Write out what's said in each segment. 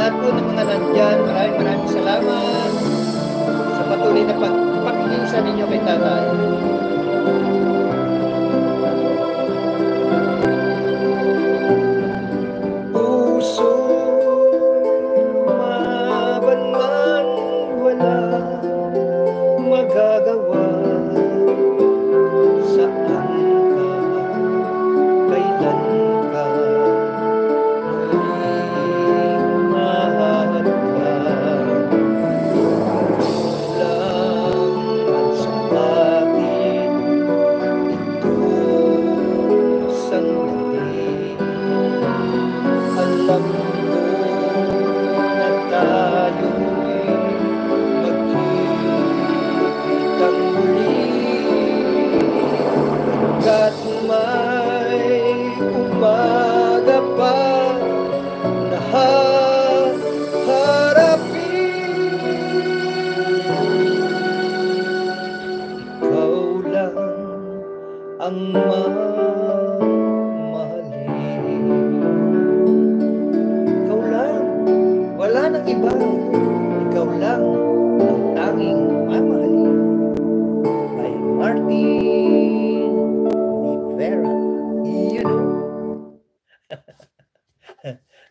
lahat po ng mga nandyan. Maraming salamat sa patuloy na pagkikiisa ninyo kay Tatay. Puso maban man wala magagawa, saan ka, kailan ka muling mahalaga. Kulang man sa akin ito sandali. Alam ko na tayo'y magkikitang muli, hanggat may umaga pa na haharapin. Ikaw lang ang mamahalin. Ikaw lang, wala nang iba. Ikaw lang ang tanging mamahalin. By Martin Rivera. You know.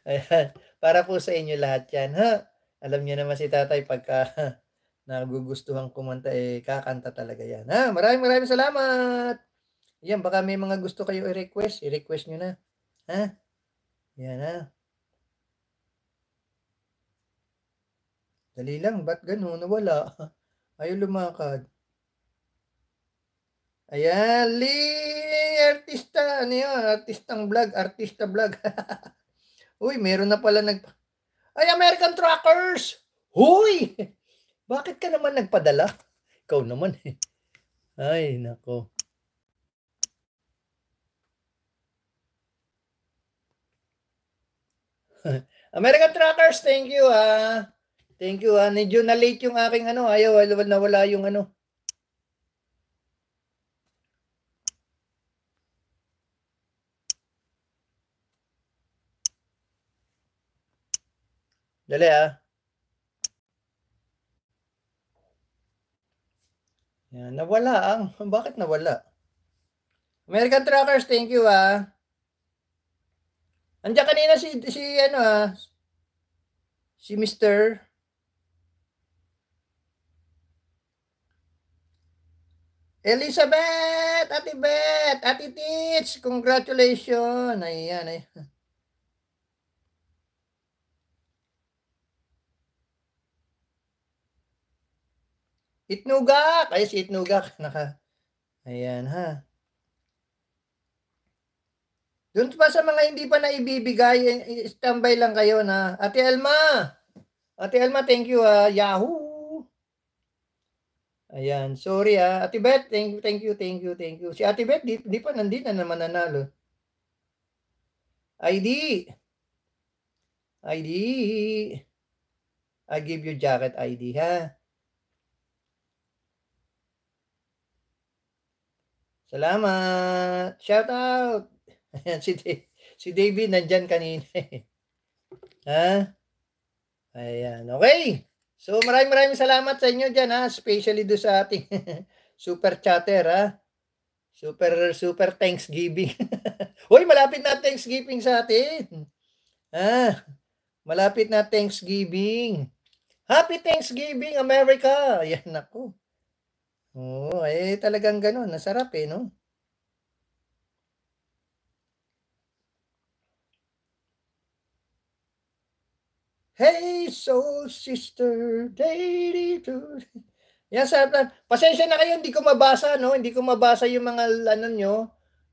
Ayan. Para po sa inyo lahat yan, ha? Alam niyo naman si Tatay pagka nagugustuhan kumanta, kakanta talaga yan. Ha? Maraming salamat. Yan, baka may mga gusto kayo i-request nyo na. Ha? Yan, ha? Dali lang, ba't ganun? Nawala. Ayaw lumakad. Ayan, artista, ano yun? Artista vlog. Uy, meron na pala Ay, American Truckers! Huy! Bakit ka naman nagpadala? Ikaw naman eh. Ay, nako. American Truckers, thank you ha. Thank you ha. Medyo na late yung aking ayaw, nawala yung Dali ha. Yan, nawala bakit nawala? American Truckers, thank you ha. Andiyan kanina si Mr. Elizabeth, Ate Beth, Ate Tits, congratulations. Ayan. Itnugak, ay si Itnugak, ayan ha. Doon pa sa mga hindi pa naibibigay, standby lang kayo na. Ate Elma, thank you ha. Yahoo! Ayan, sorry ha. Ate Beth, thank you. Si Ate Beth, di pa nandito na naman nanalo. ID. I give you jacket ID ha. Salamat. Shout out. Ayan, si David nandyan kanina. Ha? Ayan, okay. So maraming salamat sa inyo dyan ha. Especially do sa ating super chatter ha. Super Thanksgiving. Hoy, malapit na Thanksgiving sa atin. Ha? Malapit na Thanksgiving. Happy Thanksgiving, America. Ayan ako. Oo, talagang ganun. Nasarap no? Hey, soul sister, lady to... Yan, pasensya na kayo, hindi ko mabasa, no? Hindi ko mabasa yung mga,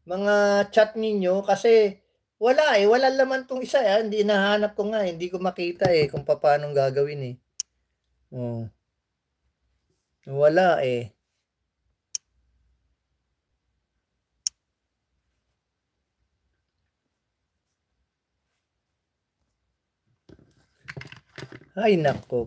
mga chat ninyo kasi wala wala laman tong isa hindi nahanap ko nga, hindi ko makita kung paano gagawin Oh. Wala Ay nako.